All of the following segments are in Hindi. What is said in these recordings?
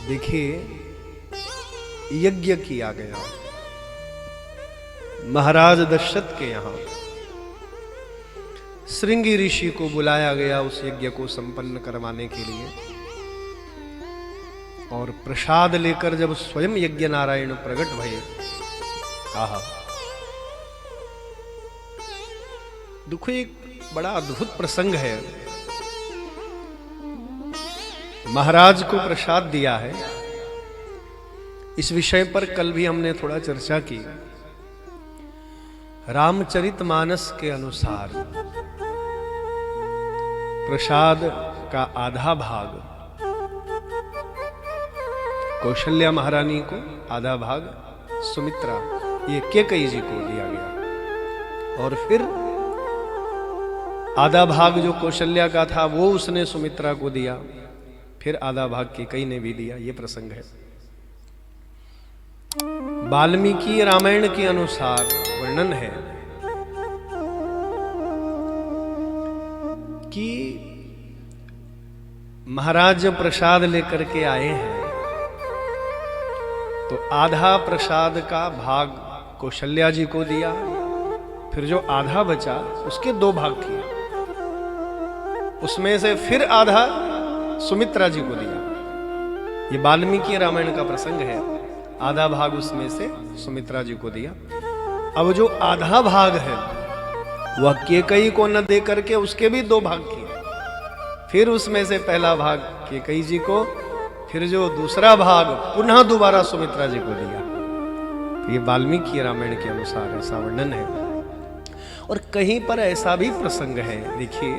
देखिए, यज्ञ किया गया महाराज दशरथ के यहां। श्रृंगी ऋषि को बुलाया गया उस यज्ञ को संपन्न करवाने के लिए, और प्रसाद लेकर जब स्वयं यज्ञ नारायण प्रकट भये, आहा, देखो एक बड़ा अद्भुत प्रसंग है। महाराज को प्रसाद दिया है। इस विषय पर कल भी हमने थोड़ा चर्चा की। रामचरितमानस के अनुसार प्रसाद का आधा भाग कौशल्या महारानी को, आधा भाग सुमित्रा, ये कैकेयी जी को दिया गया, और फिर आधा भाग जो कौशल्या का था वो उसने सुमित्रा को दिया, फिर आधा भाग कैकेयी ने भी दिया। ये प्रसंग है। वाल्मीकि रामायण के अनुसार वर्णन है कि महाराज जब प्रसाद लेकर के आए हैं तो आधा प्रसाद का भाग कौशल्या जी को दिया, फिर जो आधा बचा उसके दो भाग किए, उसमें से फिर आधा सुमित्रा जी को दिया। ये वाल्मीकि रामायण का प्रसंग है। आधा भाग उसमें से सुमित्रा जी को दिया। अब जो आधा भाग है वह कैकेयी को न दे करके उसके भी दो भाग किए, फिर उसमें से पहला भाग कैकेयी जी को, फिर जो दूसरा भाग पुनः दोबारा सुमित्रा जी को दिया। तो ये वाल्मीकि रामायण के अनुसार ऐसा वर्णन है। और कहीं पर ऐसा भी प्रसंग है, देखिए,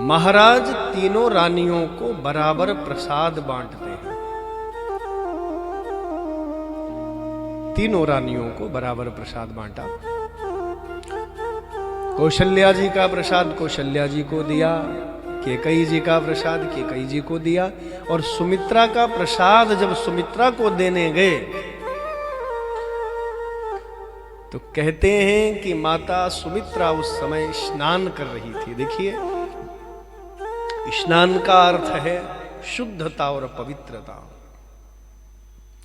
महाराज तीनों रानियों को बराबर प्रसाद बांटते हैं। तीनों रानियों को बराबर प्रसाद बांटा। कौशल्या जी का प्रसाद कौशल्या जी को दिया, कैकेयी जी का प्रसाद कैकेयी जी को दिया, और सुमित्रा का प्रसाद जब सुमित्रा को देने गए तो कहते हैं कि माता सुमित्रा उस समय स्नान कर रही थी। देखिए, स्नान का अर्थ है शुद्धता और पवित्रता।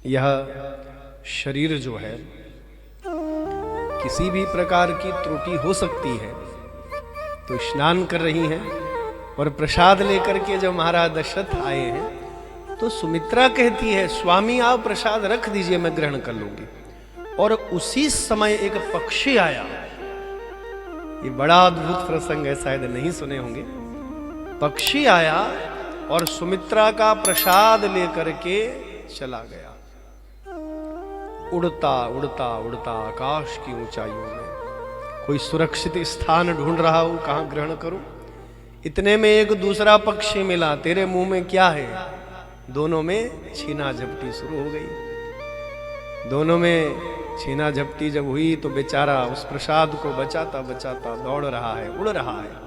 यह शरीर जो है किसी भी प्रकार की त्रुटि हो सकती है, तो स्नान कर रही हैं और प्रसाद लेकर के जब महाराज दशरथ आए हैं तो सुमित्रा कहती है, स्वामी आप प्रसाद रख दीजिए, मैं ग्रहण कर लूंगी। और उसी समय एक पक्षी आया। ये बड़ा अद्भुत प्रसंग है, शायद नहीं सुने होंगे। पक्षी आया और सुमित्रा का प्रसाद लेकर के चला गया, उड़ता उड़ता उड़ता आकाश की ऊंचाइयों में। कोई सुरक्षित स्थान ढूंढ रहा हो, कहां ग्रहण करूं। इतने में एक दूसरा पक्षी मिला, तेरे मुंह में क्या है। दोनों में छीना झपटी शुरू हो गई। दोनों में छीना झपटी जब हुई तो बेचारा उस प्रसाद को बचाता बचाता दौड़ रहा है, उड़ रहा है।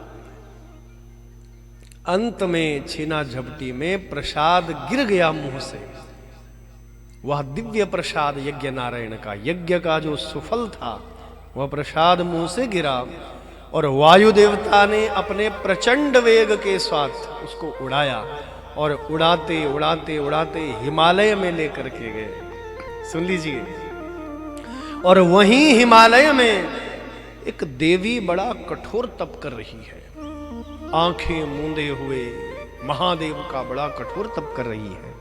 अंत में छीना झपटी में प्रसाद गिर गया मुंह से। वह दिव्य प्रसाद यज्ञ नारायण का, यज्ञ का जो सुफल था, वह प्रसाद मुंह से गिरा और वायु देवता ने अपने प्रचंड वेग के साथ उसको उड़ाया, और उड़ाते उड़ाते उड़ाते हिमालय में लेकर के गए। सुन लीजिए। और वहीं हिमालय में एक देवी बड़ा कठोर तप कर रही है, आंखें मूंदे हुए महादेव का बड़ा कठोर तप कर रही है।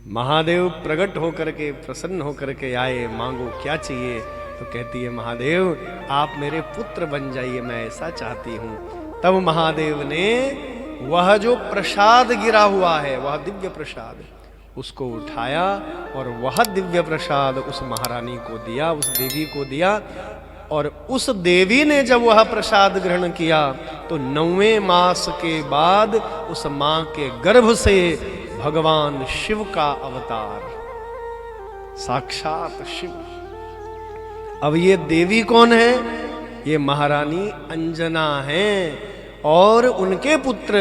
महादेव प्रकट होकर के, प्रसन्न होकर के आए, मांगो क्या चाहिए। तो कहती है, महादेव आप मेरे पुत्र बन जाइए, मैं ऐसा चाहती हूं। तब महादेव ने वह जो प्रसाद गिरा हुआ है, वह दिव्य प्रसाद, उसको उठाया और वह दिव्य प्रसाद उस महारानी को दिया, उस देवी को दिया। और उस देवी ने जब वह प्रसाद ग्रहण किया तो 9वें मास के बाद उस मां के गर्भ से भगवान शिव का अवतार, साक्षात शिव। अब ये देवी कौन है? ये महारानी अंजना है, और उनके पुत्र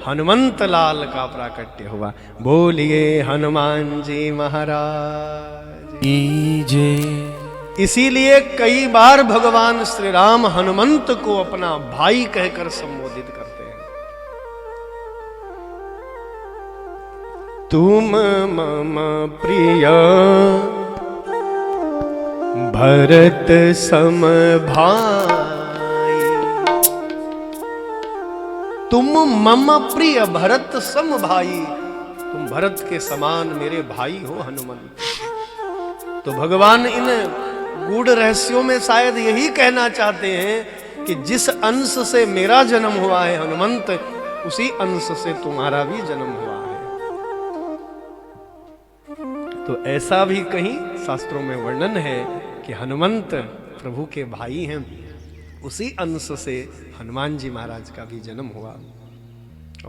हनुमंत लाल का प्राकट्य हुआ। बोलिए हनुमान जी महाराज की जय। इसीलिए कई बार भगवान श्री राम हनुमंत को अपना भाई कहकर संबोधित करते हैं। तुम मम प्रिय भरत सम भाई। तुम मम प्रिय भरत सम भाई, तुम भरत के समान मेरे भाई हो हनुमंत। तो भगवान इन गूढ़ रहस्यों में शायद यही कहना चाहते हैं कि जिस अंश से मेरा जन्म हुआ है हनुमंत, उसी अंश से तुम्हारा भी जन्म हुआ है। तो ऐसा भी कहीं शास्त्रों में वर्णन है कि हनुमंत प्रभु के भाई हैं, उसी अंश से हनुमान जी महाराज का भी जन्म हुआ।